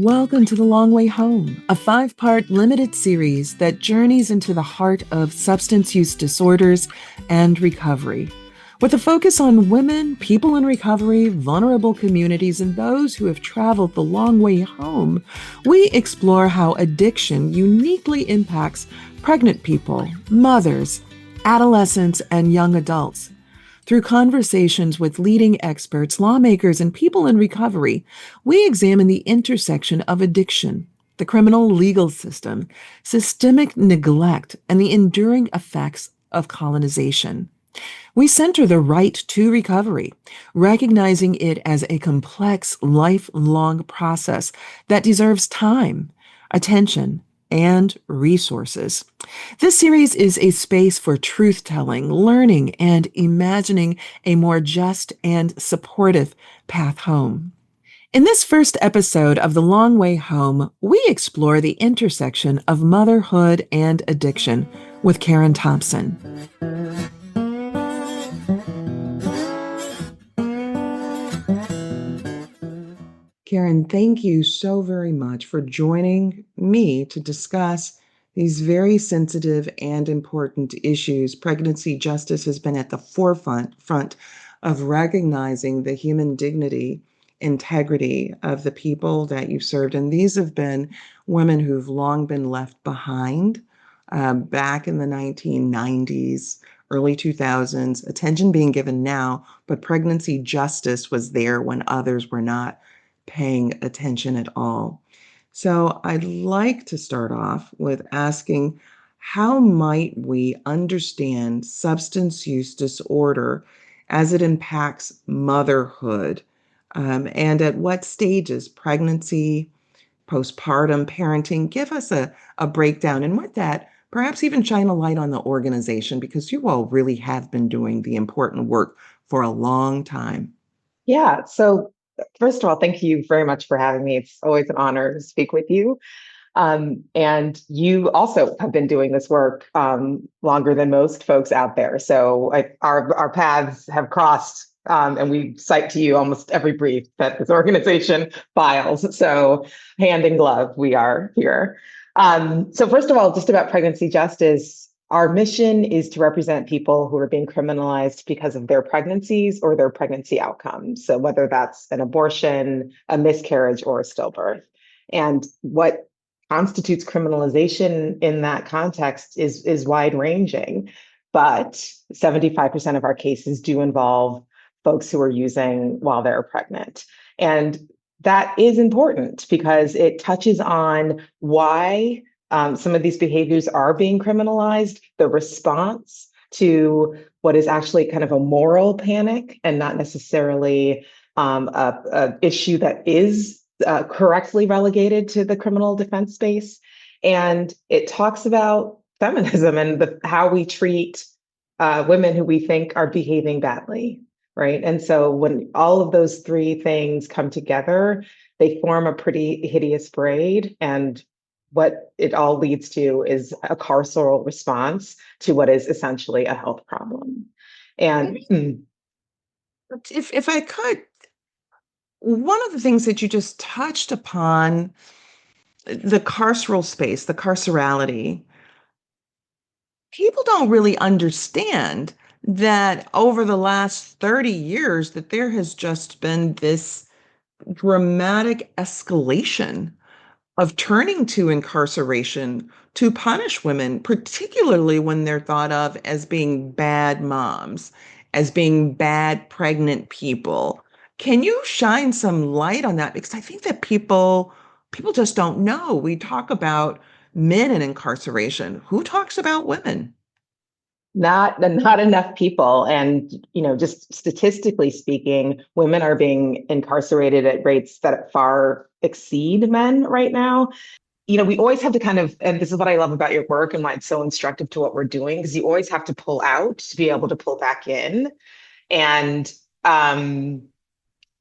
Welcome to The Long Way Home, a 5-part limited series that journeys into the heart of substance use disorders and recovery. With a focus on women, people in recovery, vulnerable communities, and those who have traveled the long way home, we explore how addiction uniquely impacts pregnant people, mothers, adolescents, and young adults. Through conversations with leading experts, lawmakers, and people in recovery, we examine the intersection of addiction, the criminal legal system, systemic neglect, and the enduring effects of colonization. We center the right to recovery, recognizing it as a complex, lifelong process that deserves time, attention, and resources. This series is a space for truth-telling, learning, and imagining a more just and supportive path home. In this first episode of The Long Way Home, we explore the intersection of motherhood and addiction with Karen Thompson. Karen, thank you so very much for joining me to discuss these very sensitive and important issues. Pregnancy justice has been at the forefront of recognizing the human dignity, integrity of the people that you've served. And these have been women who've long been left behind back in the 1990s, early 2000s, attention being given now, but pregnancy justice was there when others were not paying attention at all. So I'd like to start off with asking, how might we understand substance use disorder as it impacts motherhood? And at what stages, pregnancy, postpartum, parenting? Give us a breakdown. And with that, perhaps even shine a light on the organization, because you all really have been doing the important work for a long time. Yeah. So, first of all, thank you very much for having me. It's always an honor to speak with you. And you also have been doing this work longer than most folks out there. So our paths have crossed, and we cite to you almost every brief that this organization files. So hand in glove, we are here. So first of all, just about pregnancy justice. Our mission is to represent people who are being criminalized because of their pregnancies or their pregnancy outcomes. So whether that's an abortion, a miscarriage, or a stillbirth. And what constitutes criminalization in that context is wide ranging, but 75% of our cases do involve folks who are using while they're pregnant. And that is important because it touches on why some of these behaviors are being criminalized, the response to what is actually kind of a moral panic and not necessarily a issue that is correctly relegated to the criminal defense space. And it talks about feminism and how we treat women who we think are behaving badly, right? And so when all of those three things come together, they form a pretty hideous braid. And what it all leads to is a carceral response to what is essentially a health problem. And If I could, one of the things that you just touched upon, the carceral space, the carcerality, people don't really understand that over the last 30 years that there has just been this dramatic escalation of turning to incarceration to punish women, particularly when they're thought of as being bad moms, as being bad pregnant people. Can you shine some light on that? Because I think that people just don't know. We talk about men in incarceration. Who talks about women? not enough people. And, just statistically speaking, women are being incarcerated at rates that far exceed men right now. We always have to kind of, and this is what I love about your work and why it's so instructive to what we're doing, because you always have to pull out to be able to pull back in. And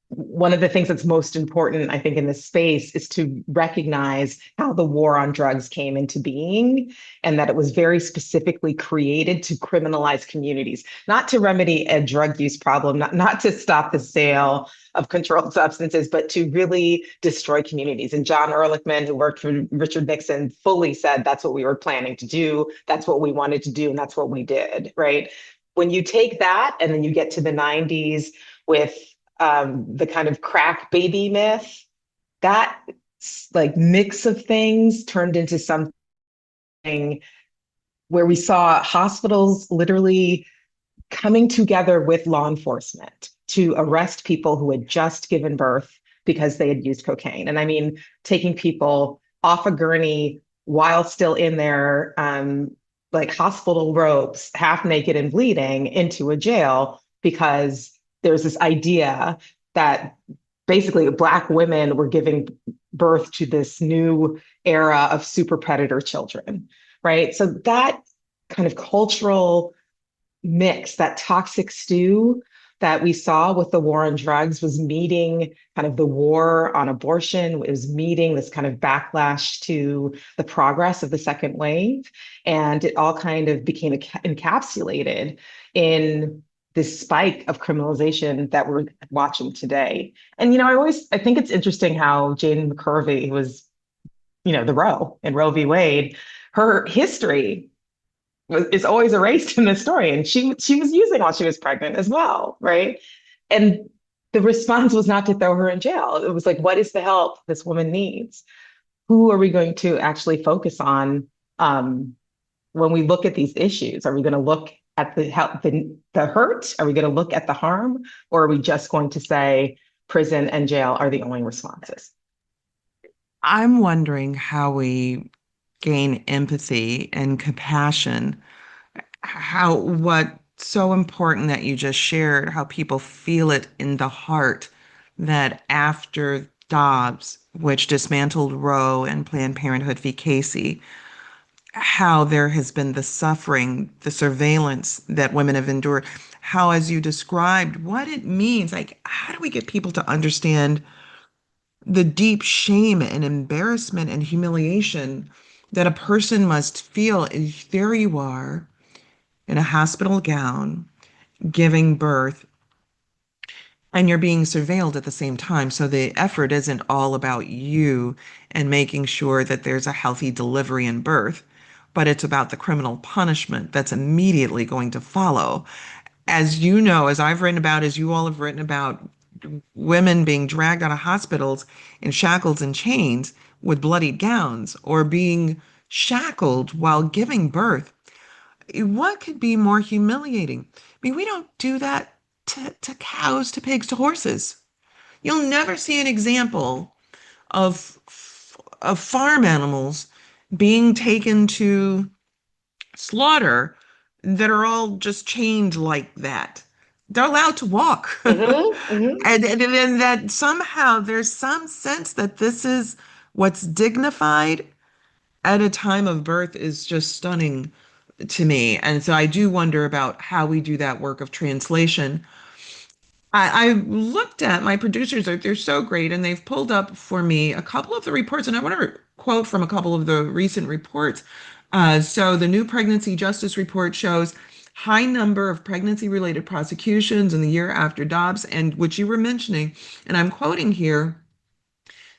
one of the things that's most important, I think, in this space is to recognize how the war on drugs came into being and that it was very specifically created to criminalize communities, not to remedy a drug use problem, not to stop the sale of controlled substances, but to really destroy communities. And John Ehrlichman, who worked for Richard Nixon, fully said that's what we were planning to do, that's what we wanted to do, and that's what we did, right? When you take that and then you get to the 90s with the kind of crack baby myth, that like mix of things turned into something where we saw hospitals literally coming together with law enforcement to arrest people who had just given birth because they had used cocaine. And I mean, taking people off a gurney while still in their like hospital robes, half naked and bleeding, into a jail because there's this idea that basically Black women were giving birth to this new era of super predator children, right? So that kind of cultural mix, that toxic stew that we saw with the war on drugs was meeting kind of the war on abortion. It was meeting this kind of backlash to the progress of the second wave. And it all kind of became encapsulated in this spike of criminalization that we're watching today. And, I think it's interesting how Jane McCurvey was, the Roe in Roe v. Wade, her history is always erased in this story. And she was using while she was pregnant as well, right? And the response was not to throw her in jail. It was like, what is the help this woman needs? Who are we going to actually focus on when we look at these issues? Are we going to look at the help, the hurt? Are we going to look at the harm? Or are we just going to say prison and jail are the only responses? I'm wondering how we gain empathy and compassion, how what's so important that you just shared, how people feel it in the heart that after Dobbs, which dismantled Roe and Planned Parenthood v. Casey, how there has been the suffering, the surveillance that women have endured, how, as you described, what it means. Like, how do we get people to understand the deep shame and embarrassment and humiliation that a person must feel if there you are in a hospital gown giving birth and you're being surveilled at the same time. So the effort isn't all about you and making sure that there's a healthy delivery and birth, but it's about the criminal punishment that's immediately going to follow. As you know, as I've written about, as you all have written about, women being dragged out of hospitals in shackles and chains with bloodied gowns or being shackled while giving birth. What could be more humiliating? I mean, we don't do that to cows, to pigs, to horses. You'll never see an example of farm animals being taken to slaughter that are all just chained like that. They're allowed to walk. Mm-hmm, mm-hmm. And then that somehow there's some sense that this is what's dignified at a time of birth is just stunning to me. And so I do wonder about how we do that work of translation. I looked at my producers, they're so great, and they've pulled up for me a couple of the reports, and I want to quote from a couple of the recent reports. So the new pregnancy justice report shows high number of pregnancy-related prosecutions in the year after Dobbs, and which you were mentioning, and I'm quoting here,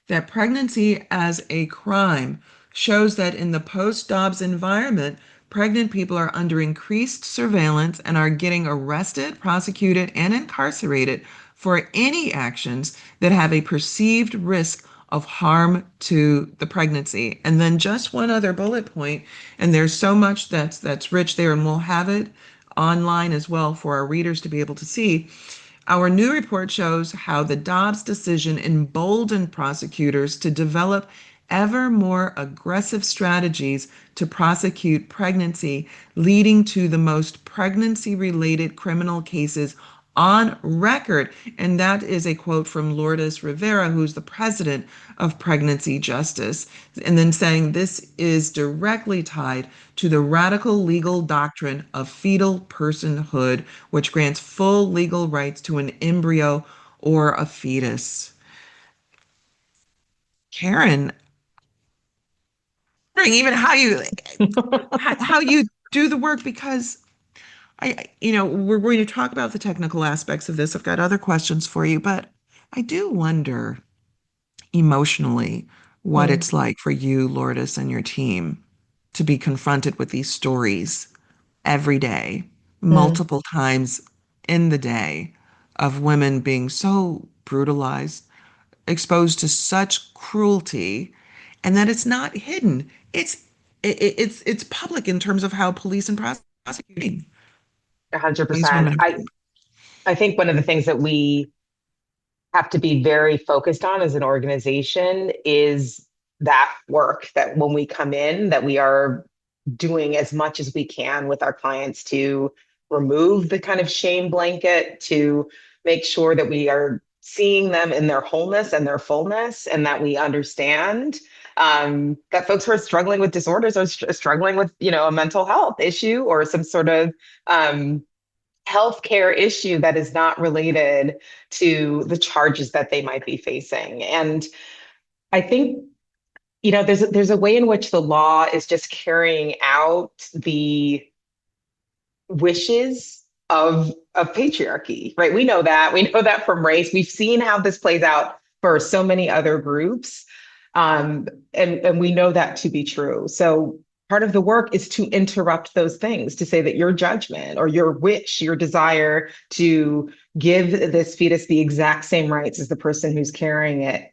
that pregnancy as a crime shows that in the post-Dobbs environment, pregnant people are under increased surveillance and are getting arrested, prosecuted, and incarcerated for any actions that have a perceived risk of harm to the pregnancy. And then just one other bullet point, and there's so much that's rich there, and we'll have it online as well for our readers to be able to see. Our new report shows how the Dobbs decision emboldened prosecutors to develop ever more aggressive strategies to prosecute pregnancy, leading to the most pregnancy-related criminal cases on record. And that is a quote from Lourdes Rivera, who's the president of Pregnancy Justice, and then saying this is directly tied to the radical legal doctrine of fetal personhood, which grants full legal rights to an embryo or a fetus. Karen, wondering even how you do the work because we're going to talk about the technical aspects of this. I've got other questions for you, but I do wonder emotionally what Mm, it's like for you, Lourdes, and your team to be confronted with these stories every day, mm. multiple times in the day, of women being so brutalized, exposed to such cruelty, and that it's not hidden. It's public in terms of how police and prosecuting these 100%. women. I think one of the things that we have to be very focused on as an organization is that work, that when we come in, that we are doing as much as we can with our clients to remove the kind of shame blanket, to make sure that we are seeing them in their wholeness and their fullness, and that we understand that folks who are struggling with disorders are struggling with, a mental health issue or some sort of um, healthcare issue that is not related to the charges that they might be facing. And I think, there's a way in which the law is just carrying out the wishes of patriarchy, right? We know that. We know that from race. We've seen how this plays out for so many other groups. And we know that to be true. So part of the work is to interrupt those things, to say that your judgment or your wish, your desire to give this fetus the exact same rights as the person who's carrying it,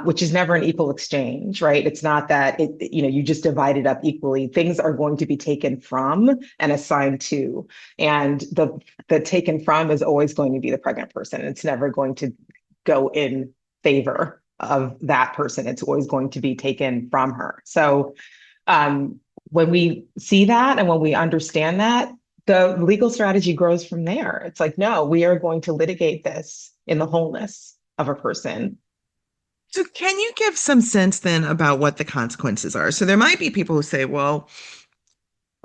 which is never an equal exchange, right? It's not that you just divide it up equally. Things are going to be taken from and assigned to, and the taken from is always going to be the pregnant person. It's never going to go in favor of that person. It's always going to be taken from her. So when we see that and when we understand that, the legal strategy grows from there. It's like, no, we are going to litigate this in the wholeness of a person. So, can you give some sense then about what the consequences are? So, there might be people who say, well,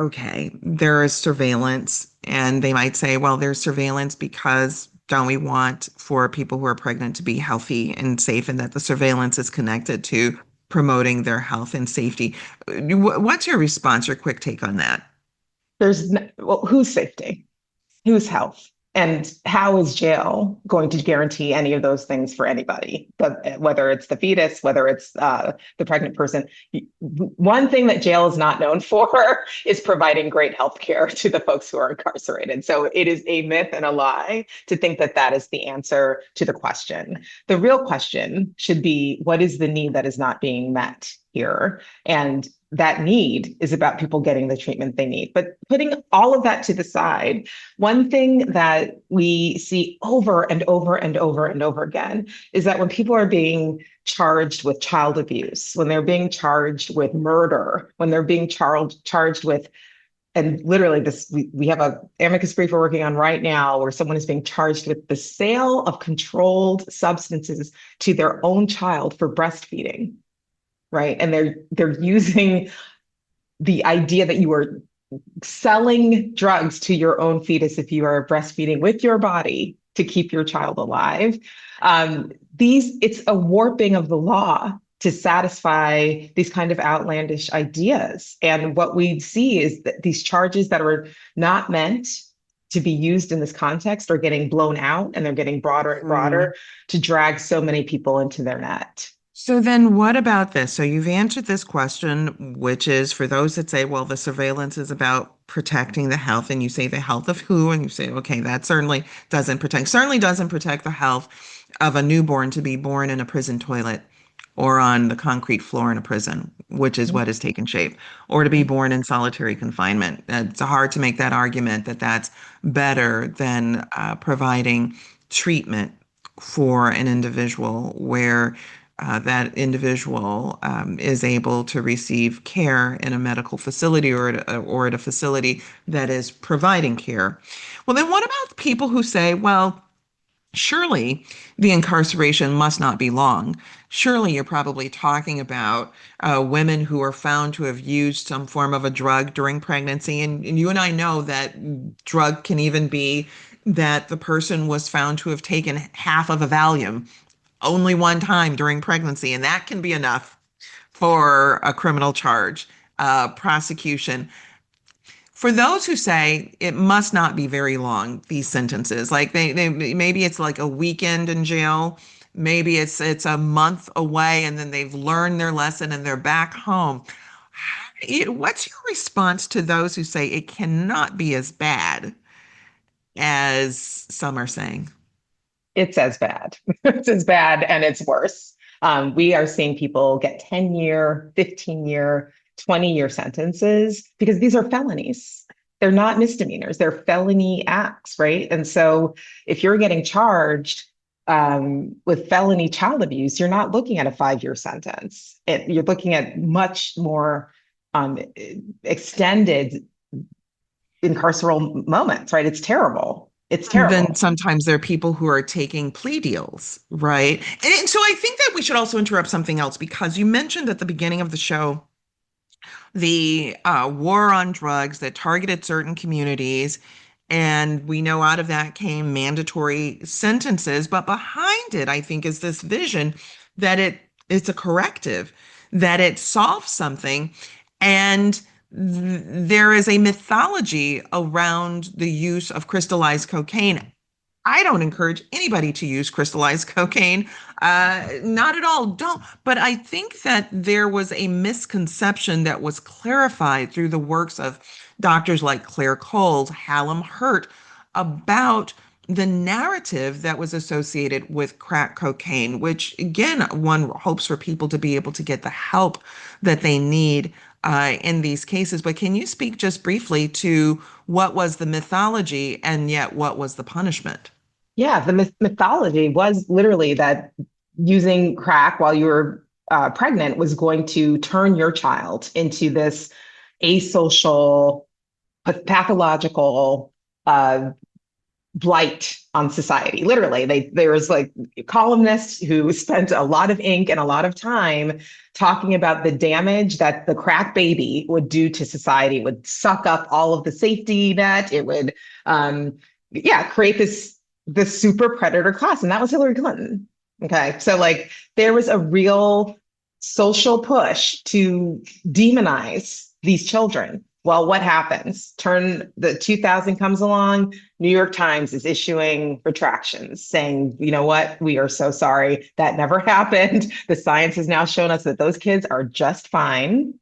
okay, there is surveillance, and they might say, well, there's surveillance because don't we want for people who are pregnant to be healthy and safe, and that the surveillance is connected to promoting their health and safety? What's your response, your quick take on that? Well, whose safety? Whose health? And how is jail going to guarantee any of those things for anybody? But whether it's the fetus, whether it's the pregnant person, one thing that jail is not known for is providing great health care to the folks who are incarcerated. So it is a myth and a lie to think that that is the answer to the question. The real question should be, what is the need that is not being met here? And that need is about people getting the treatment they need. But putting all of that to the side, one thing that we see over and over and over and over again is that when people are being charged with child abuse, when they're being charged with murder, when they're being charged with, and literally this, we have a amicus brief we're working on right now where someone is being charged with the sale of controlled substances to their own child for breastfeeding, right? And they're using the idea that you are selling drugs to your own fetus if you are breastfeeding with your body to keep your child alive. It's a warping of the law to satisfy these kind of outlandish ideas. And what we see is that these charges that are not meant to be used in this context are getting blown out, and they're getting broader and broader to drag so many people into their net. So then what about this? So you've answered this question, which is for those that say, well, the surveillance is about protecting the health, and you say the health of who? And you say, okay, that certainly doesn't protect the health of a newborn to be born in a prison toilet or on the concrete floor in a prison, which is what has taken shape, or to be born in solitary confinement. It's hard to make that argument that that's better than providing treatment for an individual where that individual is able to receive care in a medical facility or at a facility that is providing care. Well, then what about people who say, well, surely the incarceration must not be long. Surely you're probably talking about women who are found to have used some form of a drug during pregnancy. And you and I know that drug can even be that the person was found to have taken half of a Valium only one time during pregnancy, and that can be enough for a criminal charge, prosecution. For those who say it must not be very long, these sentences, like they maybe it's like a weekend in jail, maybe it's a month away, and then they've learned their lesson and they're back home. What's your response to those who say it cannot be as bad as some are saying? It's as bad. It's as bad and it's worse. We are seeing people get 10-year, 15-year, 20-year sentences because these are felonies. They're not misdemeanors, they're felony acts, right? And so if you're getting charged with felony child abuse, you're not looking at a 5-year sentence. You're looking at much more extended incarceral moments, right? It's terrible. It's Then terrible. sometimes there are people who are taking plea deals, right? And so I think that we should also interrupt something else because you mentioned at the beginning of the show the war on drugs that targeted certain communities. And we know out of that came mandatory sentences. But behind it, I think, is this vision that it's a corrective, that it solves something. And there is a mythology around the use of crystallized cocaine. I don't encourage anybody to use crystallized cocaine. Not at all. Don't. But I think that there was a misconception that was clarified through the works of doctors like Claire Coles, Hallam Hurt, about the narrative that was associated with crack cocaine, which again, one hopes for people to be able to get the help that they need in these cases. But can you speak just briefly to what was the mythology and yet what was the punishment? Yeah, the mythology was literally that using crack while you were pregnant was going to turn your child into this asocial, pathological uh, blight on society. Literally, there was like columnists who spent a lot of ink and a lot of time talking about the damage that the crack baby would do to society. It would suck up all of the safety net. It would, yeah, create this super predator class, and that was Hillary Clinton. Okay, so like there was a real social push to demonize these children. Well, what happens? Turn the 2000 comes along, New York Times is issuing retractions saying, you know what, we are so sorry. That never happened. The science has now shown us that those kids are just fine.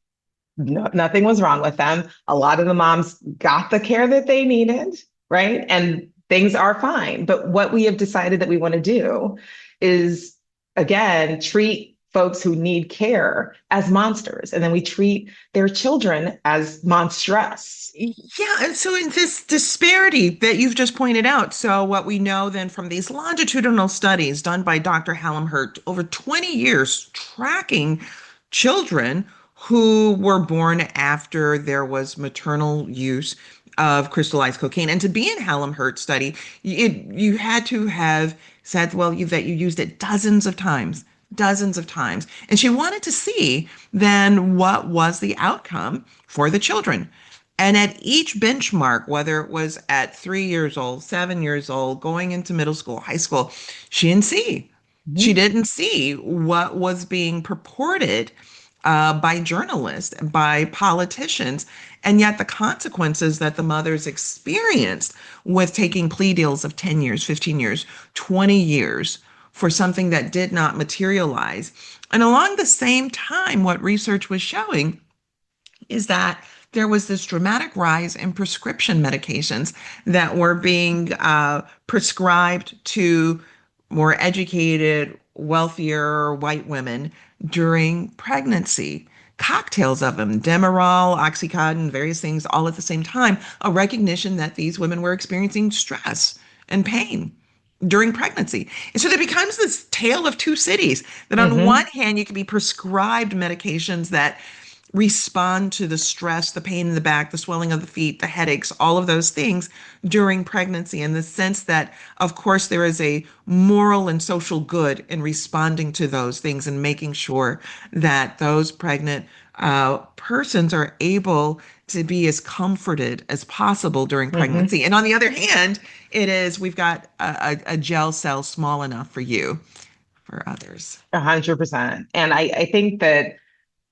No, nothing was wrong with them. A lot of the moms got the care that they needed, right? And things are fine. But what we have decided that we want to do is, again, treat folks who need care as monsters. And then we treat their children as monstrous. Yeah, and so in this disparity that you've just pointed out, so what we know then from these longitudinal studies done by Dr. Hallam Hurt over 20 years tracking children who were born after there was maternal use of crystallized cocaine. And to be in Hallam Hurt's study, you had to have said, well, that you used it dozens of times, dozens of times. And she wanted to see then what was the outcome for the children. And at each benchmark, whether it was at 3 years old, 7 years old, going into middle school, high school, she didn't see. She Mhm. didn't see what was being purported by journalists, by politicians, and yet the consequences that the mothers experienced with taking plea deals of 10 years, 15 years, 20 years for something that did not materialize. And along the same time, what research was showing is that there was this dramatic rise in prescription medications that were being prescribed to more educated, wealthier white women during pregnancy. Cocktails of them, Demerol, Oxycontin, various things all at the same time, a recognition that these women were experiencing stress and pain during pregnancy. And so there becomes this tale of two cities that on one Mhm. hand, you can be prescribed medications that respond to the stress, the pain in the back, the swelling of the feet, the headaches, all of those things during pregnancy, in the sense that, of course, there is a moral and social good in responding to those things and making sure that those pregnant persons are able to be as comforted as possible during Hmm. pregnancy. And on the other hand, we've got a gel cell small enough for you, for others. 100%. And I think that,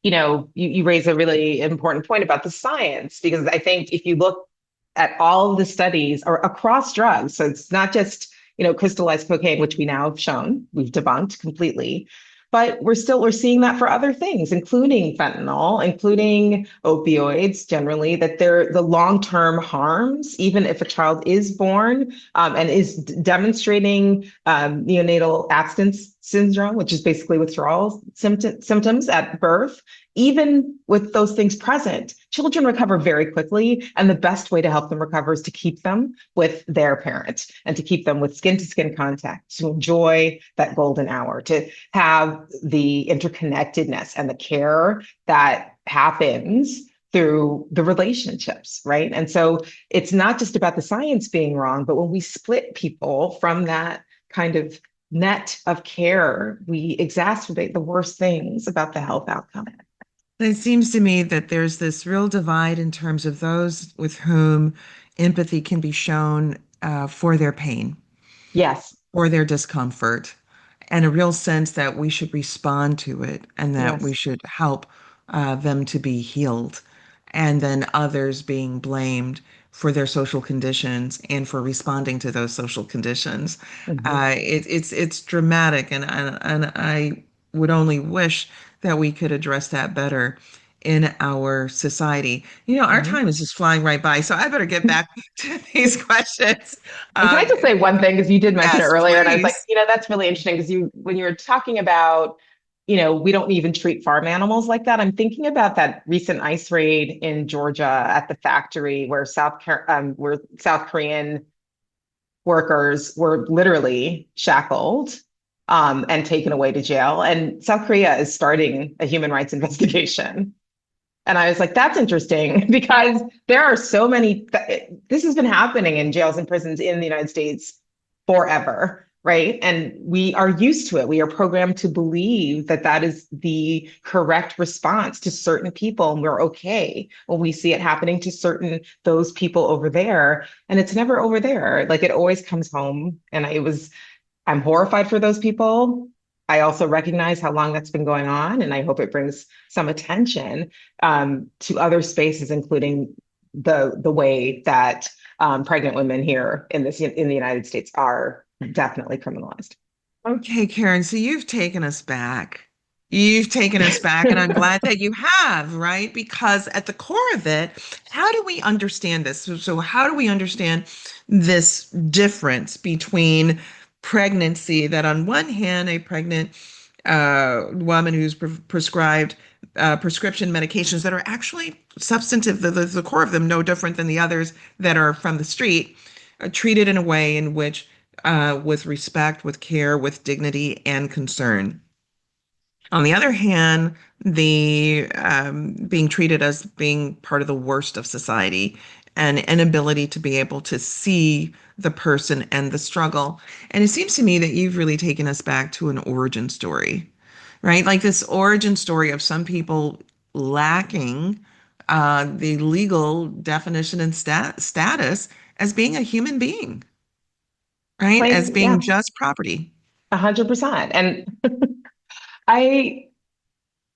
you raise a really important point about the science, because I think if you look at all of the studies or across drugs, so it's not just, crystallized cocaine, which we now have shown, we've debunked completely, but we're seeing that for other things, including fentanyl, including opioids generally, that they're the long-term harms, even if a child is born and is demonstrating neonatal abstinence syndrome, which is basically withdrawal symptoms at birth. Even with those things present, children recover very quickly. And the best way to help them recover is to keep them with their parent and to keep them with skin to skin contact, to enjoy that golden hour, to have the interconnectedness and the care that happens through the relationships, right? And so it's not just about the science being wrong, but when we split people from that kind of net of care, we exacerbate the worst things about the health outcome. It seems to me that there's this real divide in terms of those with whom empathy can be shown for their pain Yes, or their discomfort, and a real sense that we should respond to it and that we yes. should help them to be healed, and then others being blamed for their social conditions and for responding to those social conditions. Mhm. It's dramatic, and I would only wish that we could address that better in our society. Our Mhm. time is just flying right by, so I better get back to these questions. And can I Um, just say one thing? Because you did mention it yes, earlier, and I was like, please. that's really interesting because when you were talking about, we don't even treat farm animals like that. I'm thinking about that recent ICE raid in Georgia at the factory where where South Korean workers were literally shackled and taken away to jail. And South Korea is starting a human rights investigation. And I was like, that's interesting because there are so many, this has been happening in jails and prisons in the United States forever, right? And we are used to it. We are programmed to believe that that is the correct response to certain people. And we're okay when we see it happening to those people over there. And it's never over there. Like it always comes home. And I'm horrified for those people. I also recognize how long that's been going on, and I hope it brings some attention to other spaces, including the way that pregnant women here in the United States are definitely criminalized. Okay, Karen, so you've taken us back. You've taken us back, and I'm glad that you have, right? Because at the core of it, how do we understand this? So how do we understand this difference between pregnancy, that on one hand, a pregnant woman who's prescribed prescription medications that are actually substantive, the core of them no different than the others that are from the street, are treated in a way in which with respect, with care, with dignity and concern. On the other hand, the being treated as being part of the worst of society, and inability to be able to see the person and the struggle. And it seems to me that you've really taken us back to an origin story, right? Like this origin story of some people lacking the legal definition and status as being a human being, right? As Plain, being yeah, just property. 100%. And I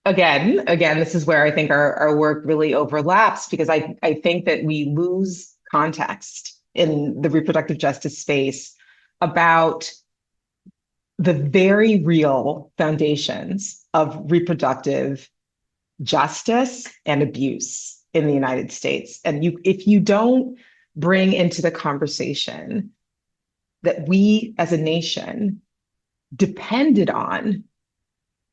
again, this is where I think our work really overlaps because I think that we lose context in the reproductive justice space about the very real foundations of reproductive justice and abuse in the United States. And if you don't bring into the conversation that we as a nation depended on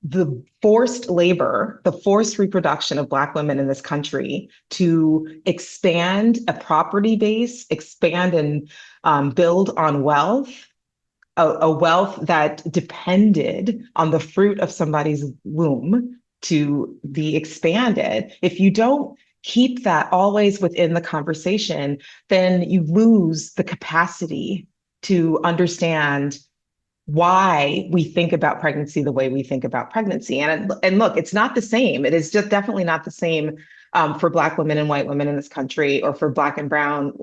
the forced labor, the forced reproduction of Black women in this country to expand a property base, expand and build on wealth, a wealth that depended on the fruit of somebody's womb. to be expanded. If you don't keep that always within the conversation, then you lose the capacity to understand why we think about pregnancy the way we think about pregnancy. And look, it's not the same. It is just definitely not the same for Black women and white women in this country, or for Black and brown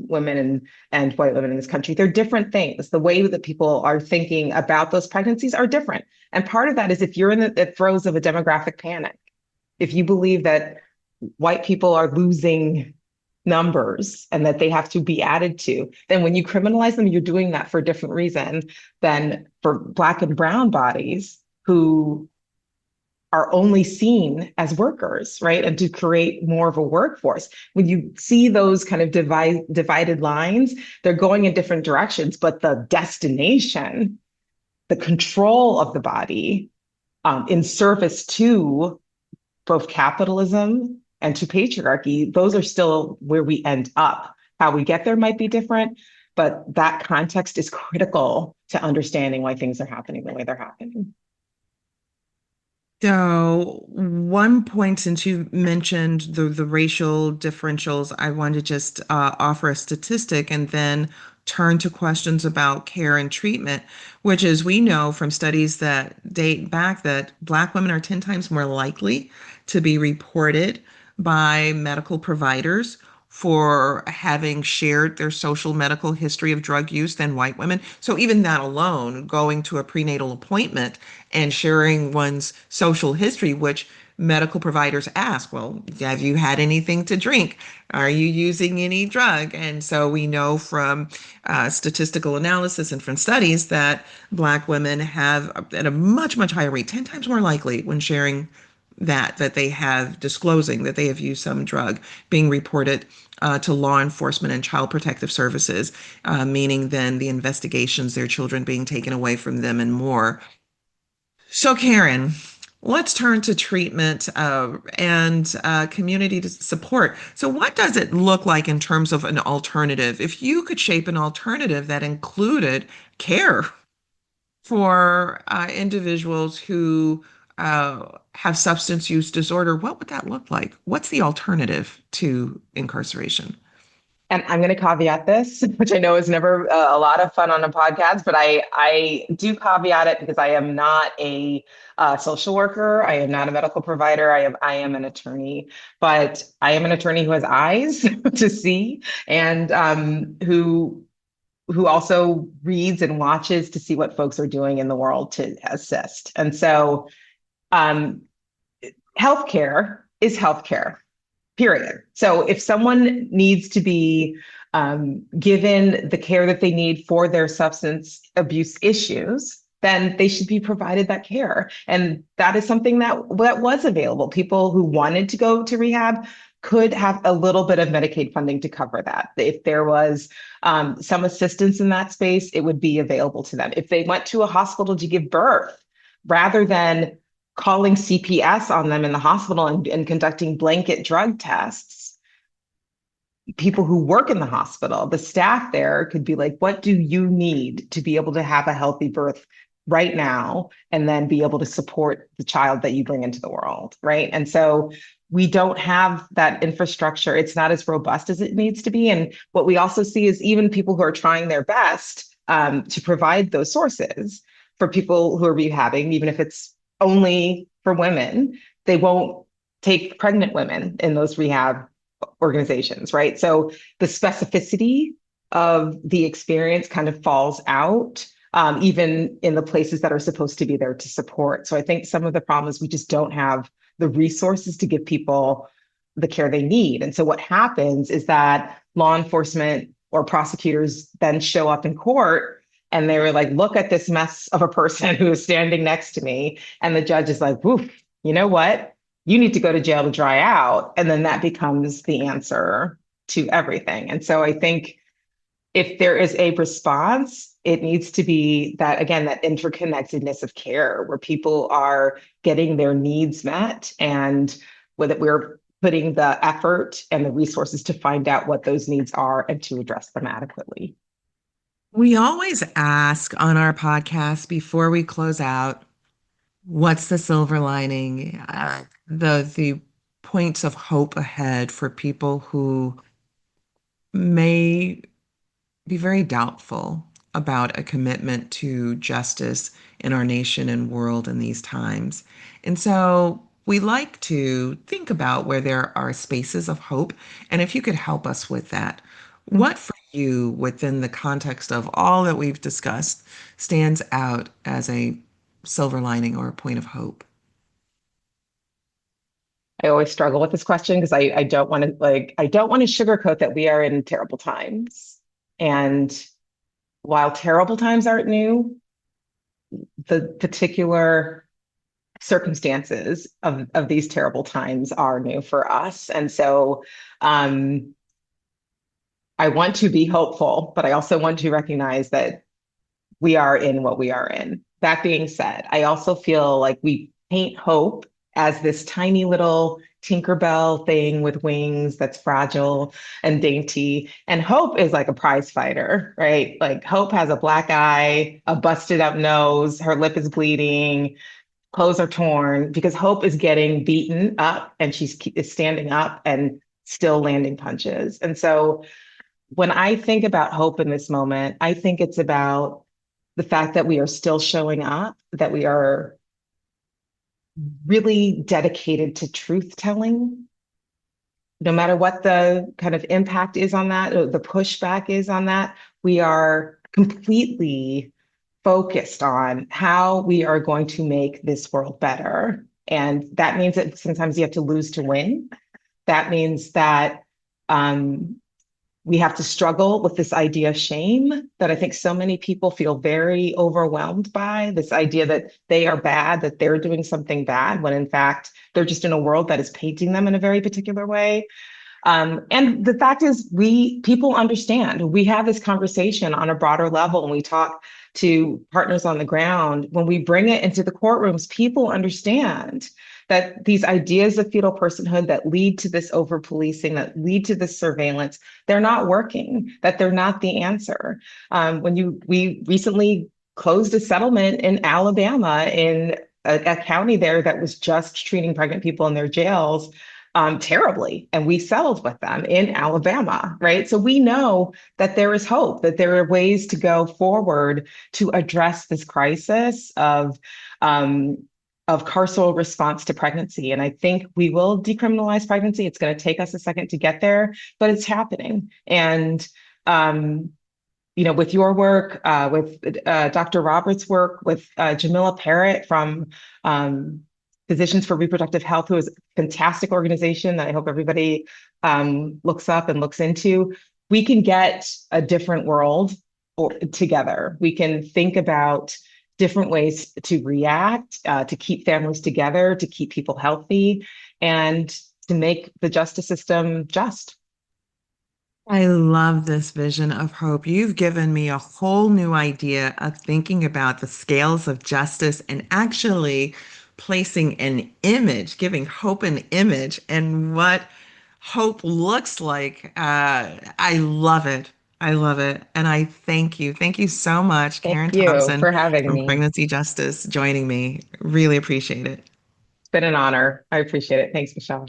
women and white women in this country. They're different things. The way that people are thinking about those pregnancies are different. And part of that is if you're in the throes of a demographic panic, if you believe that white people are losing numbers and that they have to be added to, then when you criminalize them, you're doing that for a different reason than for Black and brown bodies who are only seen as workers, right? And to create more of a workforce. When you see those kind of divided lines, they're going in different directions, but the destination, the control of the body in service to both capitalism and to patriarchy, those are still where we end up. How we get there might be different, but that context is critical to understanding why things are happening the way they're happening. So, one point, since you mentioned the racial differentials, I want to just offer a statistic and then turn to questions about care and treatment, which is we know from studies that date back that Black women are 10 times more likely to be reported by medical providers for having shared their social medical history of drug use than white women. So even that alone, going to a prenatal appointment and sharing one's social history, which medical providers ask, well, have you had anything to drink? Are you using any drug? And so we know from statistical analysis and from studies that Black women have at a much, much higher rate, 10 times more likely when sharing that they have disclosing that they have used some drug, being reported to law enforcement and child protective services, meaning then the investigations, their children being taken away from them and more. So, Karen, let's turn to treatment and community support. So, what does it look like in terms of an alternative? If you could shape an alternative that included care for individuals who have substance use disorder, what would that look like? What's the alternative to incarceration? And I'm going to caveat this, which I know is never a lot of fun on a podcast, but I do caveat it because I am not a social worker. I am not a medical provider. I am an attorney, but I am an attorney who has eyes to see, and who also reads and watches to see what folks are doing in the world to assist. And so, um, healthcare is healthcare, period. So if someone needs to be given the care that they need for their substance abuse issues, then they should be provided that care. And that is something that was available. People who wanted to go to rehab could have a little bit of Medicaid funding to cover that. If there was some assistance in that space, it would be available to them. If they went to a hospital to give birth, rather than calling CPS on them in the hospital and conducting blanket drug tests, people who work in the hospital, the staff there could be like, what do you need to be able to have a healthy birth right now? And then be able to support the child that you bring into the world, right? And so we don't have that infrastructure. It's not as robust as it needs to be. And what we also see is even people who are trying their best to provide those sources for people who are rehabbing, even if it's only for women, they won't take pregnant women in those rehab organizations, right? So the specificity of the experience kind of falls out, even in the places that are supposed to be there to support. So I think some of the problem is we just don't have the resources to give people the care they need. And so what happens is that law enforcement or prosecutors then show up in court and they were like, look at this mess of a person who is standing next to me. And the judge is like, woof, you know what? You need to go to jail to dry out. And then that becomes the answer to everything. And so I think if there is a response, it needs to be that, again, that interconnectedness of care where people are getting their needs met and whether we're putting the effort and the resources to find out what those needs are and to address them adequately. We always ask on our podcast before we close out, What's the silver lining? The points of hope ahead for people who may be very doubtful about a commitment to justice in our nation and world in these times. And so we like to think about where there are spaces of hope. And if you could help us with that, what for you, within the context of all that we've discussed, stands out as a silver lining or a point of hope? I always struggle with this question because I don't want to I don't want to sugarcoat that we are in terrible times. And while terrible times aren't new, the particular circumstances of these terrible times are new for us. And so um, I want to be hopeful, but I also want to recognize that we are in what we are in. That being said, I also feel like we paint hope as this tiny little Tinkerbell thing with wings that's fragile and dainty. And hope is like a prize fighter, right? Like hope has a black eye, a busted up nose, her lip is bleeding, clothes are torn because hope is getting beaten up and is standing up and still landing punches. And so when I think about hope in this moment, I think it's about the fact that we are still showing up, that we are really dedicated to truth telling, no matter what the kind of impact is on that, or the pushback is on that, we are completely focused on how we are going to make this world better. And that means that sometimes you have to lose to win. That means that we have to struggle with this idea of shame that I think so many people feel very overwhelmed by, this idea that they are bad, that they're doing something bad, when in fact, they're just in a world that is painting them in a very particular way. And the fact is, people understand. We have this conversation on a broader level, and we talk to partners on the ground. When we bring it into the courtrooms, people understand that these ideas of fetal personhood that lead to this over policing, that lead to this surveillance, they're not working, that they're not the answer. We recently closed a settlement in Alabama, in a county there that was just treating pregnant people in their jails terribly. And we settled with them in Alabama, right? So we know that there is hope, that there are ways to go forward to address this crisis of carceral response to pregnancy. And I think we will decriminalize pregnancy. It's going to take us a second to get there, but it's happening. And with your work, with Dr. Roberts' work, with Jamila Parrott from Physicians for Reproductive Health, who is a fantastic organization that I hope everybody looks up and looks into, we can get a different world together. We can think about different ways to react, to keep families together, to keep people healthy, and to make the justice system just. I love this vision of hope. You've given me a whole new idea of thinking about the scales of justice and actually placing an image, giving hope an image, and what hope looks like. I love it. I love it. And I thank you. Thank you so much, Thank Karen you Thompson for having from me. Pregnancy Justice, joining me. Really appreciate it. It's been an honor. I appreciate it. Thanks, Michelle.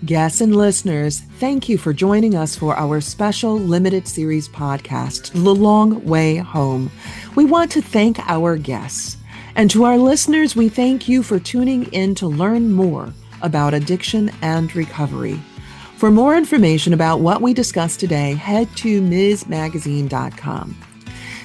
Guests and listeners, thank you for joining us for our special limited series podcast, The Long Way Home. We want to thank our guests. And to our listeners, we thank you for tuning in to learn more about addiction and recovery. For more information about what we discussed today, head to msmagazine.com.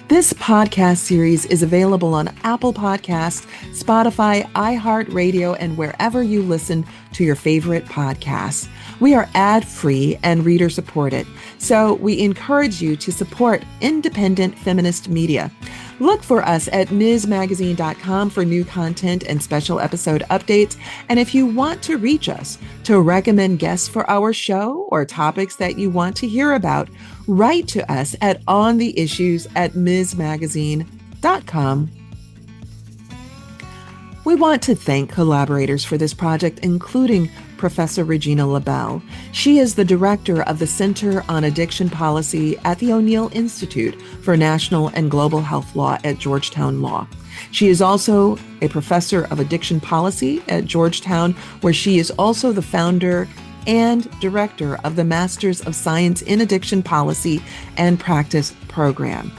This podcast series is available on Apple Podcasts, Spotify, iHeartRadio, and wherever you listen to your favorite podcasts. We are ad-free and reader-supported, so we encourage you to support independent feminist media. Look for us at msmagazine.com for new content and special episode updates. And if you want to reach us to recommend guests for our show or topics that you want to hear about, write to us at ontheissues@msmagazine.com. We want to thank collaborators for this project, including Professor Regina LaBelle. She is the director of the Center on Addiction Policy at the O'Neill Institute for National and Global Health Law at Georgetown Law. She is also a professor of addiction policy at Georgetown, where she is also the founder and director of the Masters of Science in Addiction Policy and Practice program.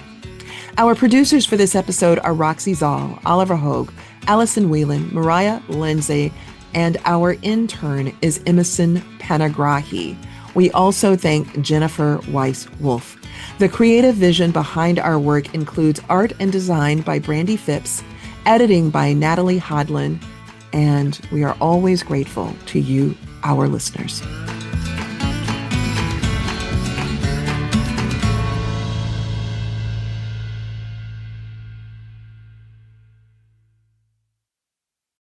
Our producers for this episode are Roxy Zoll, Oliver Hogue, Allison Whelan, Mariah Lindsay, and our intern is Emerson Panagrahi. We also thank Jennifer Weiss-Wolf. The creative vision behind our work includes art and design by Brandy Phipps, editing by Natalie Hodlin, and we are always grateful to you, our listeners.